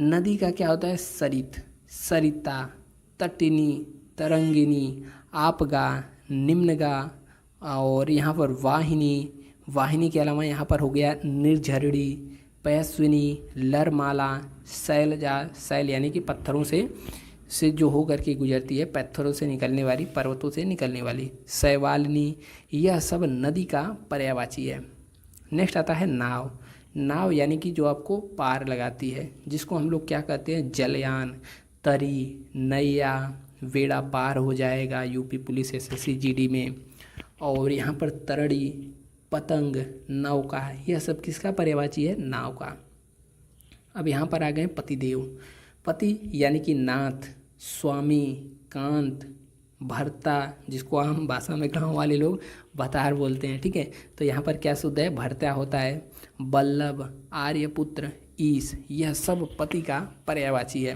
नदी का क्या होता है? सरित, सरिता, तटिनी, तरंगिनी, आपगा, निम्नगा, और यहाँ पर वाहिनी। वाहिनी के अलावा यहाँ पर हो गया निर्झरणी, पयस्विनी, लरमाला, शैलजा, शैल यानी कि पत्थरों से जो हो करके गुजरती है, पत्थरों से निकलने वाली, पर्वतों से निकलने वाली, शैवालिनी। यह सब नदी का पर्यायवाची है। नेक्स्ट आता है नाव। नाव यानी कि जो आपको पार लगाती है, जिसको हम लोग क्या कहते हैं? जलयान, तरी, नैया, बेड़ा पार हो जाएगा यूपी पुलिस एसएससी जीडी में। और यहाँ पर तरड़ी, पतंग, नौका, यह सब किसका पर्यायवाची है? नाव का। अब यहाँ पर आ गए पतिदेव। पति यानी कि नाथ, स्वामी, कांत, भर्ता, जिसको आम भाषा में गांव वाले लोग भतार बोलते हैं, ठीक है। तो यहाँ पर क्या शुद्ध है? भर्ता होता है। बल्लभ, आर्यपुत्र, ईश, यह सब पति का पर्यायवाची है।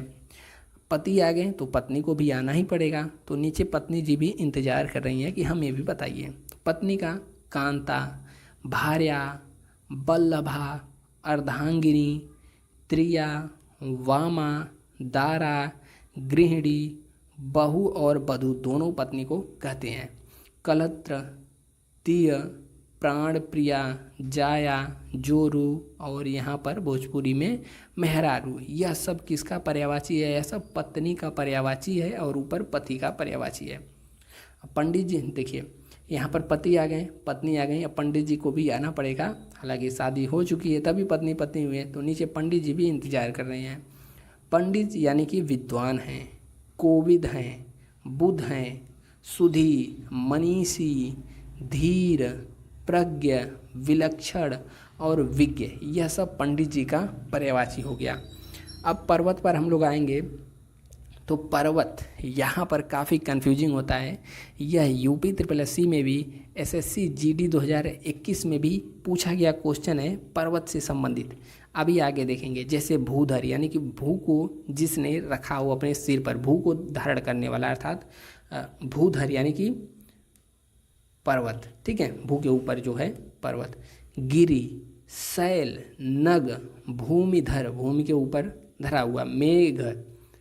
पति आ गए तो पत्नी को भी आना ही पड़ेगा। तो नीचे पत्नी जी भी इंतजार कर रही हैं कि हम ये भी बताइए। पत्नी का कांता, भार्या, बल्लभा, अर्धांगिनी, त्रिया, वामा, दारा, गृहिणी, बहू और बधू दोनों पत्नी को कहते हैं। कलत्र, तीय, प्राण प्रिया, जाया, जोरू, और यहाँ पर भोजपुरी में मेहरारू, यह सब किसका पर्यायवाची है? यह सब पत्नी का पर्यायवाची है और ऊपर पति का पर्यायवाची है। पंडित जी देखिए, यहाँ पर पति आ गए, पत्नी आ गई, अब पंडित जी को भी आना पड़ेगा। हालांकि शादी हो चुकी है तभी पत्नी पत्नी हुए, तो नीचे पंडित जी भी इंतजार कर रहे हैं। पंडित यानी कि विद्वान हैं, कोविद हैं, बुध हैं, सुधी, मनीषी, धीर, प्रज्ञ, विलक्षण और विज्ञ, यह सब पंडित जी का पर्यायवाची हो गया। अब पर्वत पर हम लोग आएंगे तो पर्वत यहाँ पर काफ़ी कंफ्यूजिंग होता है। यह यूपी SSC में भी, एसएससी जीडी 2021 में भी पूछा गया क्वेश्चन है पर्वत से संबंधित। अभी आगे देखेंगे। जैसे भूधर यानी कि भू को जिसने रखा हो अपने सिर पर, भू को धारण करने वाला, अर्थात भूधर यानी कि पर्वत, ठीक है, भू के ऊपर जो है पर्वत। गिरि, शैल, नग, भूमिधर, भूमि के ऊपर धरा हुआ। मेघ,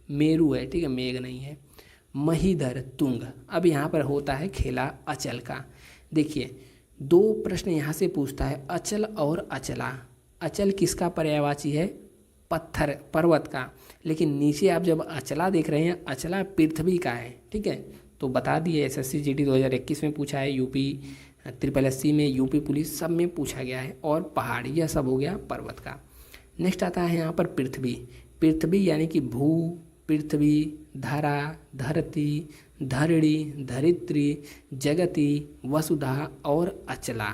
मेरु है, ठीक है, मेघ नहीं है। महीधर, तुंग। अब यहाँ पर होता है खेला अचल का। देखिए दो प्रश्न यहाँ से पूछता है, अचल और अचला। अचल किसका पर्यायवाची है? पत्थर, पर्वत का। लेकिन नीचे आप जब अचला देख रहे हैं, अचला पृथ्वी का है, ठीक है। तो बता दिए एसएससी जीडी 2021 में पूछा है, यूपी SSC में, यूपी पुलिस सब में पूछा गया है। और पहाड़, यह सब हो गया पर्वत का। नेक्स्ट आता है यहाँ पर पृथ्वी। पृथ्वी यानी कि भू, पृथ्वी, धरा, धरती, धरणी, धरित्री, जगति, वसुधा और अचला।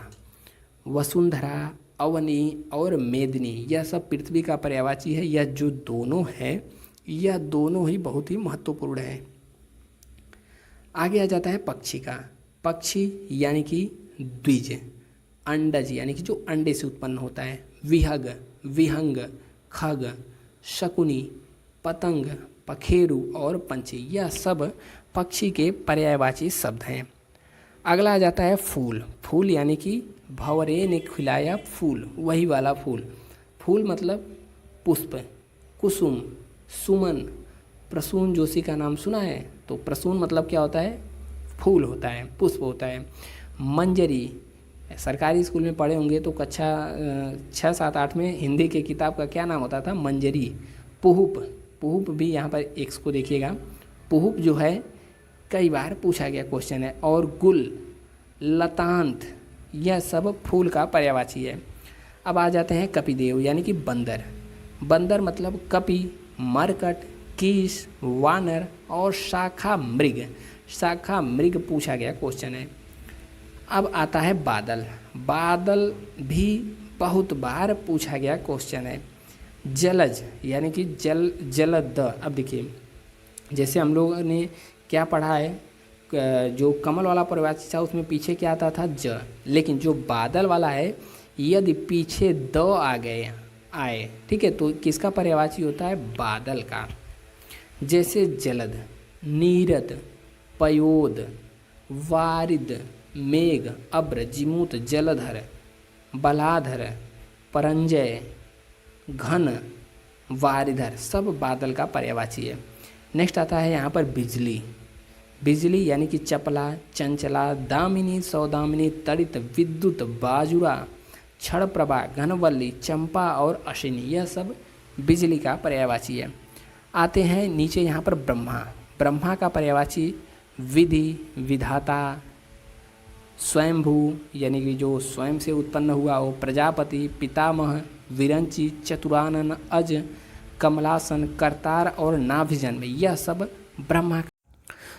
वसुंधरा, अवनी और मेदिनी, यह सब पृथ्वी का पर्यायवाची है। यह जो दोनों है, यह दोनों ही बहुत ही महत्वपूर्ण है। आगे आ जाता है पक्षी का। पक्षी यानी कि द्विज, अंडज यानी कि जो अंडे से उत्पन्न होता है। विहग, विहंग, खग, शकुनी, पतंग, पखेरु और पंछी, यह सब पक्षी के पर्यायवाची शब्द हैं। अगला आ जाता है फूल। फूल यानी कि भंवरे ने खिलाया फूल, वही वाला फूल। फूल मतलब पुष्प, कुसुम, सुमन। प्रसून जोशी का नाम सुना है? तो प्रसून मतलब क्या होता है? फूल होता है, पुष्प होता है। मंजरी, सरकारी स्कूल में पढ़े होंगे तो कक्षा 6, 7, 8 में हिंदी के किताब का क्या नाम होता था? मंजरी। पुहुप, पुहुप भी यहाँ पर एक को देखिएगा। पुहुप जो है कई बार पूछा गया क्वेश्चन है। और गुल, लतांत, यह सब फूल का पर्यायवाची है। अब आ जाते हैं कपिदेव यानी कि बंदर। बंदर मतलब कपि, मरकट, कीस, वानर और शाखा मृग। शाखा मृग पूछा गया क्वेश्चन है। अब आता है बादल। बादल भी बहुत बार पूछा गया क्वेश्चन है। जलज यानी कि जलद। अब देखिए जैसे हम लोगों ने क्या पढ़ा है, जो कमल वाला पर्यायवाची था उसमें पीछे क्या आता था? ज। लेकिन जो बादल वाला है, यदि पीछे द आ गए आए, ठीक है, तो किसका पर्यायवाची होता है? बादल का। जैसे जलद, नीरद, पयोद, वारिद, मेघ, अब्र, जिमूत, जलधर, बलाधर, परंजय, घन, वारिधर, सब बादल का पर्यायवाची है। नेक्स्ट आता है यहाँ पर बिजली। बिजली यानी कि चपला, चंचला, दामिनी, सौदामिनी, तड़ित, विद्युत, बाजुरा, क्षण प्रभा, घनवल्ली, चंपा और अश्विनी, यह सब बिजली का पर्यायवाची है। आते हैं नीचे यहाँ पर ब्रह्मा। ब्रह्मा का पर्यायवाची विधि, विधाता, स्वयंभू यानी कि जो स्वयं से उत्पन्न हुआ हो, प्रजापति, पितामह, विरंची, चतुरानन, अज, कमलासन, करतार और नाभिजन्म, यह सब ब्रह्मा।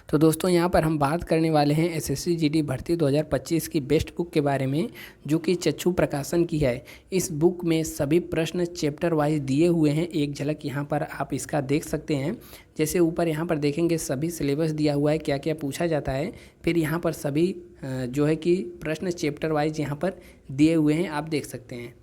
तो दोस्तों यहाँ पर हम बात करने वाले हैं एसएससी जीडी भर्ती 2025 की बेस्ट बुक के बारे में, जो कि चक्षु प्रकाशन की है। इस बुक में सभी प्रश्न चैप्टर वाइज दिए हुए हैं, एक झलक यहाँ पर आप इसका देख सकते हैं। जैसे ऊपर यहाँ पर देखेंगे सभी सिलेबस दिया हुआ है, क्या क्या पूछा जाता है, फिर यहाँ पर सभी जो है कि प्रश्न चैप्टर वाइज यहाँ पर दिए हुए हैं, आप देख सकते हैं।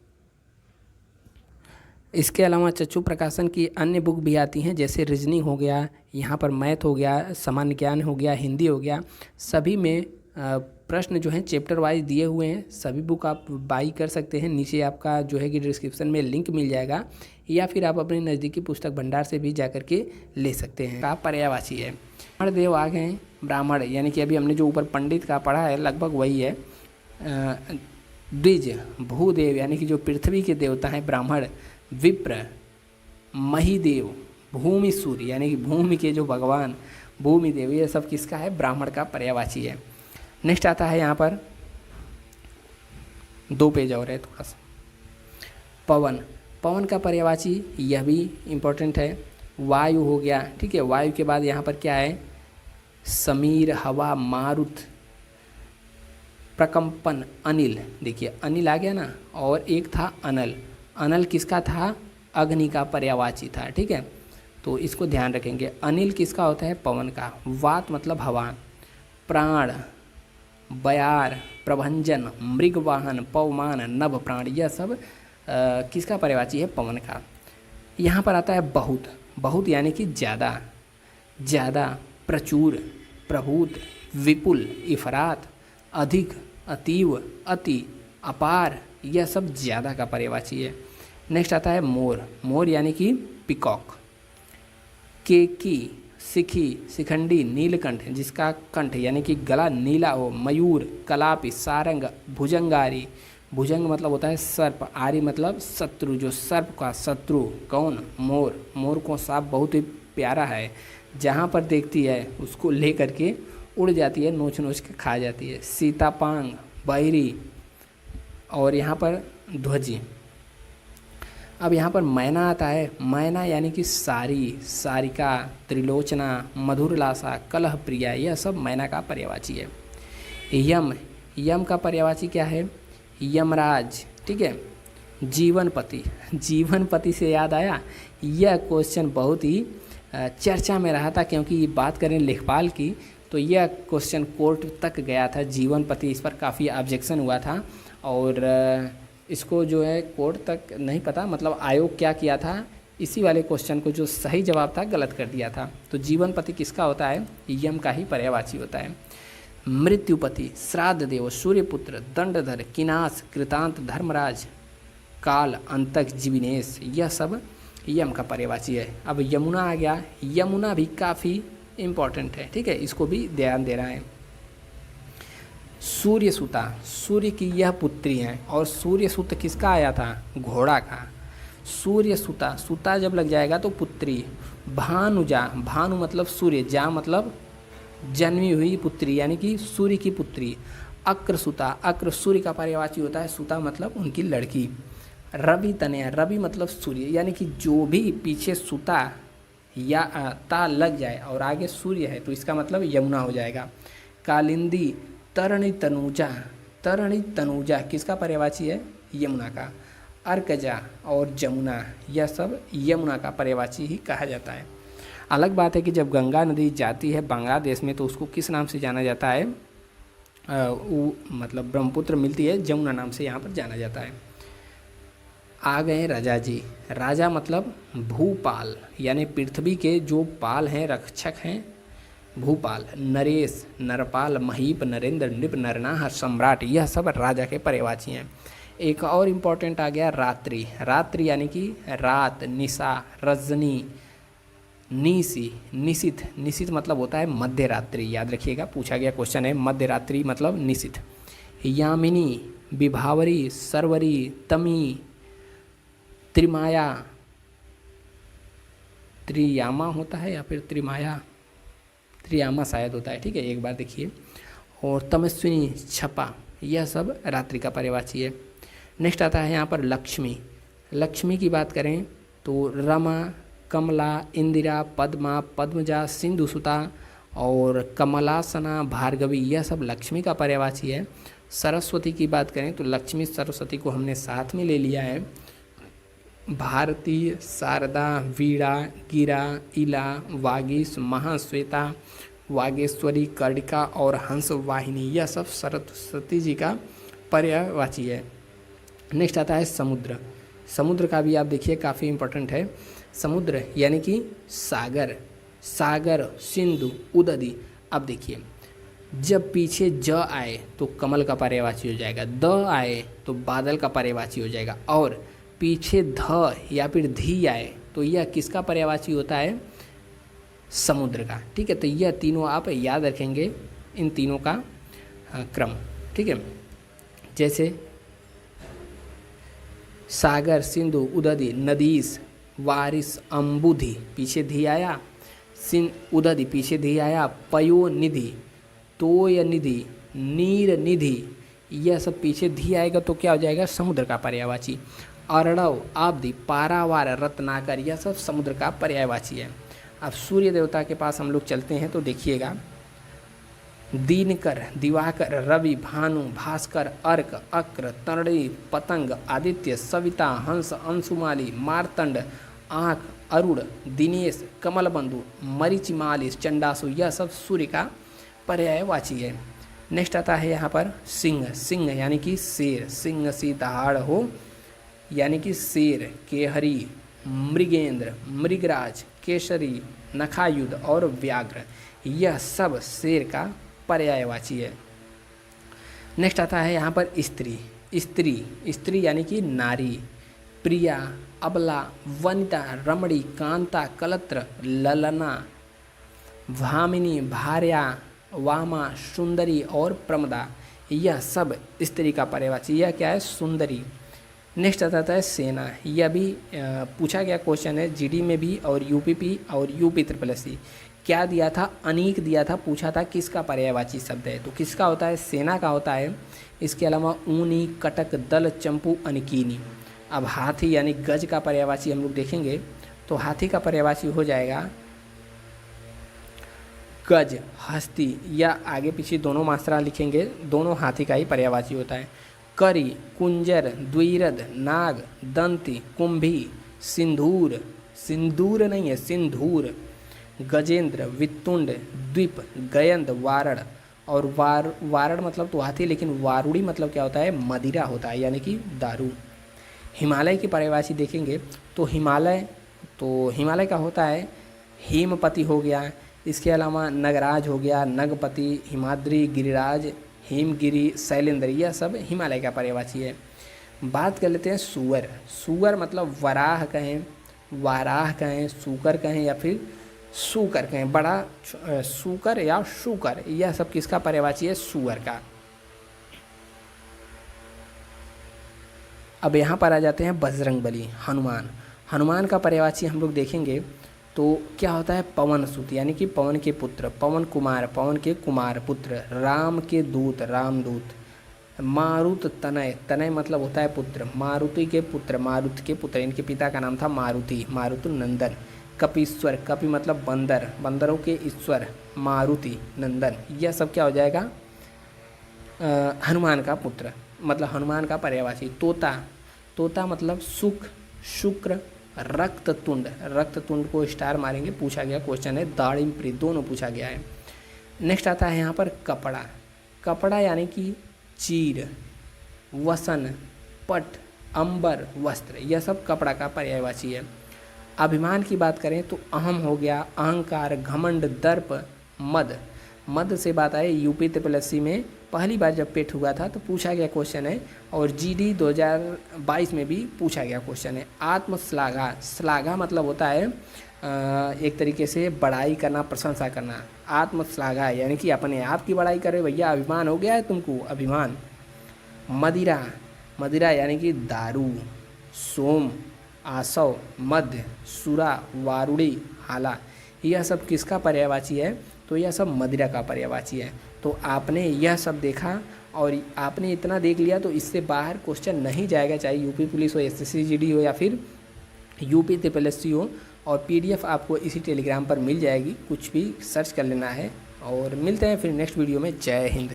इसके अलावा चक्षु प्रकाशन की अन्य बुक भी आती हैं, जैसे रीजनिंग हो गया, यहाँ पर मैथ हो गया, सामान्य ज्ञान हो गया, हिंदी हो गया, सभी में प्रश्न जो हैं चैप्टर वाइज दिए हुए हैं। सभी बुक आप बाई कर सकते हैं, नीचे आपका जो है कि डिस्क्रिप्शन में लिंक मिल जाएगा, या फिर आप अपने नज़दीकी पुस्तक भंडार से भी जा कर के ले सकते हैं। का पर्यायवाची है। ब्राह्मण देव आ गए हैं। ब्राह्मण यानी कि अभी हमने जो ऊपर पंडित का पढ़ा है लगभग वही है। द्विज भूदेव यानी कि जो पृथ्वी के देवता हैं ब्राह्मण। विप्र, महिदेव, भूमि सूर्य यानी कि भूमि के जो भगवान भूमि देव, ये सब किसका है? ब्राह्मण का पर्यायवाची है। नेक्स्ट आता है यहाँ पर 2 पेज और है थोड़ा सा। पवन, पवन का पर्यायवाची यह भी इम्पोर्टेंट है। वायु हो गया, ठीक है। वायु के बाद यहाँ पर क्या है? समीर, हवा, मारुत, प्रकंपन, अनिल। देखिए अनिल आ गया ना, और एक था अनल। अनल किसका था? अग्नि का पर्यायवाची था, ठीक है। तो इसको ध्यान रखेंगे। अनिल किसका होता है? पवन का। वात मतलब हवा। प्राण, बयार, प्रभंजन, मृगवाहन, पवमान, नभ प्राण, यह सब किसका पर्यायवाची है? पवन का। यहाँ पर आता है बहुत। बहुत यानी कि ज़्यादा, ज़्यादा, प्रचुर, प्रभूत, विपुल, इफरात, अधिक, अतीव, अति, अपार, यह सब ज़्यादा का पर्यायवाची है। नेक्स्ट आता है मोर। मोर यानी कि पिकॉक। केकी, सिखी, शिखंडी, नीलकंठ जिसका कंठ यानी कि गला नीला हो। मयूर, कलापी, सारंग, भुजंगारी। भुजंग मतलब होता है सर्प, आरी मतलब शत्रु, जो सर्प का शत्रु। कौन? मोर। मोर को सांप बहुत ही प्यारा है, जहाँ पर देखती है उसको ले करके उड़ जाती है, नोच नोच के खा जाती है। सीतापांग, बहिरी, और यहाँ पर ध्वजी। अब यहाँ पर मैना आता है। मैना यानी कि सारी, सारिका, त्रिलोचना, मधुरलासा, कलह प्रिया, यह सब मैना का पर्यायवाची है। यम, यम का पर्यायवाची क्या है? यमराज, ठीक है। जीवनपति, जीवनपति से याद आया, यह क्वेश्चन बहुत ही चर्चा में रहा था, क्योंकि बात करें लेखपाल की तो यह क्वेश्चन कोर्ट तक गया था। जीवनपति, इस पर काफ़ी ऑब्जेक्शन हुआ था, और इसको जो है कोर्ट तक नहीं पता, मतलब आयोग क्या किया था, इसी वाले क्वेश्चन को जो सही जवाब था गलत कर दिया था। तो जीवनपति किसका होता है? यम का ही पर्यायवाची होता है। मृत्युपति, श्राद्ध देव, सूर्यपुत्र, दंडधर, किनास, कृतांत, धर्मराज, काल, अंतक, जीविनेश, यह सब यम का पर्यायवाची है। अब यमुना आ गया। यमुना भी काफ़ी इम्पॉर्टेंट है, ठीक है, इसको भी ध्यान देना है। सूर्यसुता, सूर्य की यह पुत्री हैं, और सूर्यसुत किसका आया था? घोड़ा का। सूर्यसुता, सुता जब लग जाएगा तो पुत्री। भानुजा, भानु मतलब सूर्य, जा मतलब जन्मी हुई पुत्री यानी कि सूर्य की पुत्री। अक्रसुता, अक्र सूर्य का पर्यायवाची होता है, सुता मतलब उनकी लड़की। रवि तनया, रवि मतलब सूर्य, यानी कि जो भी पीछे सुता या ता लग जाए और आगे सूर्य है तो इसका मतलब यमुना हो जाएगा। कालिंदी, तरणि तनुजा, तरणि तनुजा किसका पर्यायवाची है? यमुना का। अर्कजा और जमुना, यह सब यमुना का पर्यायवाची ही कहा जाता है। अलग बात है कि जब गंगा नदी जाती है बांग्लादेश में तो उसको किस नाम से जाना जाता है? मतलब ब्रह्मपुत्र मिलती है, जमुना नाम से यहाँ पर जाना जाता है। आ गए राजा जी। राजा मतलब भूपाल, यानी पृथ्वी के जो पाल हैं, रक्षक हैं, भूपाल। नरेश, नरपाल, महीप, नरेंद्र, नृप, नरनाह, सम्राट, यह सब राजा के पर्यायवाची हैं। एक और इम्पॉर्टेंट आ गया रात्रि। रात्रि यानी कि रात, निशा, रजनी, निशी, निशित। निशित मतलब होता है मध्य रात्रि, याद रखिएगा, पूछा गया क्वेश्चन है मध्य रात्रि मतलब निशित। यामिनी, विभावरी, सरवरी, तमी, त्रिमाया, त्रियामा होता है या फिर त्रिमाया, त्रियामा शायद होता है, ठीक है, एक बार देखिए। और तमस्विनी, छपा, यह सब रात्रि का पर्यायवाची है। नेक्स्ट आता है यहाँ पर लक्ष्मी। लक्ष्मी की बात करें तो रमा, कमला, इंदिरा, पद्मा, पद्मजा, सिंधुसुता और कमलासना, भार्गवी, यह सब लक्ष्मी का पर्यायवाची है। सरस्वती की बात करें तो लक्ष्मी सरस्वती को हमने साथ में ले लिया है। भारती, शारदा, वीणा, गिरा, इला, वागीश, महाश्वेता, वागेश्वरी, कर्णिका और हंस वाहिनी, यह सब सरस्वती जी का पर्यायवाची है। नेक्स्ट आता है समुद्र। समुद्र का भी आप देखिए काफ़ी इम्पोर्टेंट है। समुद्र यानी कि सागर, सागर, सिंधु, उदधि। अब देखिए, जब पीछे ज आए तो कमल का पर्यायवाची हो जाएगा, द आए तो बादल का पर्यायवाची हो जाएगा, और पीछे ध या फिर धी आए तो यह किसका पर्यायवाची होता है? समुद्र का। ठीक है, तो यह तीनों आप याद रखेंगे, इन तीनों का क्रम। ठीक है, जैसे सागर, सिंधु, उदधि, नदीस, वारिस, अम्बुधि, पीछे धी आया, उदधि पीछे धी आया, पयो निधि, तोय निधि, नीर निधि, यह सब पीछे धी आएगा तो क्या हो जाएगा? समुद्र का पर्यायवाची। अर्णव, आब्दी, पारावार, रत्नाकर, यह सब समुद्र का पर्यायवाची है। अब सूर्य देवता के पास हम लोग चलते हैं तो देखिएगा, दीनकर, दिवाकर, रवि, भानु, भास्कर, अर्क, अक्र, तरणि, पतंग, आदित्य, सविता, हंस, अंशुमाली, मार्तंड, आँख, अरुण, दिनेश, कमलबंधु, मरीचिमाली, चंडासु, यह सब सूर्य का पर्यायवाची है। नेक्स्ट आता है यहाँ पर सिंह। सिंह यानी कि शेर, सिंह सी दहाड़ हो यानी कि शेर, केहरी, मृगेंद्र, मृगराज, केसरी, नखायुध और व्याघ्र, यह सब शेर का पर्यायवाची है। नेक्स्ट आता है यहाँ पर स्त्री। स्त्री, स्त्री यानी कि नारी, प्रिया, अबला, वनिता, रमणी, कांता, कलत्र, ललना, भामिनी, भार्या, वामा, सुंदरी और प्रमदा, यह सब स्त्री का पर्यायवाची। यह क्या है? सुंदरी। नेक्स्ट आता है सेना। यह भी पूछा गया क्वेश्चन है जीडी में भी और यूपीपी और यूपी SSC। क्या दिया था? अनीक दिया था, पूछा था किसका पर्यायवाची शब्द है, तो किसका होता है? सेना का होता है। इसके अलावा ऊनी, कटक, दल, चंपू, अनकीनी। अब हाथी यानी गज का पर्यायवाची हम लोग देखेंगे तो हाथी का पर्यायवाची हो जाएगा गज, हस्ती, या आगे पीछे दोनों मात्रा लिखेंगे, दोनों हाथी का ही पर्यायवाची होता है। करी, कुंजर, द्विरद, नाग, दंती, कुंभी, सिंधूर, सिंदूर नहीं है सिंधूर, गजेंद्र, वित्तुंड, द्वीप, गयंद, वारण। और वारण मतलब तो हाथी, लेकिन वारुड़ी मतलब क्या होता है? मदिरा होता है, यानी कि दारू। हिमालय की पर्यायवाची देखेंगे तो हिमालय का होता है हेमपति हो गया, इसके अलावा नगराज हो गया, नगपति, हिमाद्री, गिरिराज, हिमगिरी, शैलेंद्र, यह सब हिमालय का पर्यायवाची है। बात कर लेते हैं सूअर। सूअर मतलब वराह कहें, वाराह कहें, सूकर कहें या फिर सूकर कहें, बड़ा सूकर या शूकर, यह सब किसका पर्यायवाची है? सूअर का। अब यहाँ पर आ जाते हैं बजरंगबली, हनुमान। हनुमान का पर्यायवाची हम लोग देखेंगे तो क्या होता है? पवन सुत, यानी कि पवन के पुत्र, पवन कुमार, पवन के कुमार पुत्र, राम के दूत, रामदूत। मारुत तनय, तनय मतलब होता है पुत्र, मारुति के पुत्र, मारुत के पुत्र, इनके पिता का नाम था मारुति, मारुति नंदन। कपीश्वर, कपि मतलब बंदर, बंदरों के ईश्वर, मारुति नंदन, यह सब क्या हो जाएगा? हनुमान का पुत्र, मतलब हनुमान का पर्यायवाची। तोता, तोता मतलब सुख, शुक्र, रक्ततुंड, रक्ततुंड को स्टार मारेंगे, पूछा गया क्वेश्चन है। दाड़िमप्री, दोनों पूछा गया है। नेक्स्ट आता है यहाँ पर कपड़ा। कपड़ा यानी कि चीर, वसन, पट, अंबर, वस्त्र, यह सब कपड़ा का पर्यायवाची है। अभिमान की बात करें तो अहम हो गया, अहंकार, घमंड, दर्प, मद। मद से बात आए यूपी SSC में पहली बार जब पेट हुआ था तो पूछा गया क्वेश्चन है, और जीडी 2022 में भी पूछा गया क्वेश्चन है। आत्मश्लाघा, श्लाघा मतलब होता है एक तरीके से बड़ाई करना, प्रशंसा करना। आत्मश्लाघा यानी कि अपने आप की बड़ाई करे, भैया अभिमान हो गया है तुमको, अभिमान। मदिरा, मदिरा यानी कि दारू। सोम, आसव, मध्य, सुरा, वारुड़ी, हाला, यह सब किसका पर्यायवाची है? तो यह सब मदिरा का पर्यायवाची है। तो आपने यह सब देखा और आपने इतना देख लिया तो इससे बाहर क्वेश्चन नहीं जाएगा, चाहे यूपी पुलिस हो, एसएससी जीडी हो या फिर यूपी ट्रिपल हो। और पीडीएफ आपको इसी टेलीग्राम पर मिल जाएगी, कुछ भी सर्च कर लेना है। और मिलते हैं फिर नेक्स्ट वीडियो में। जय हिंद।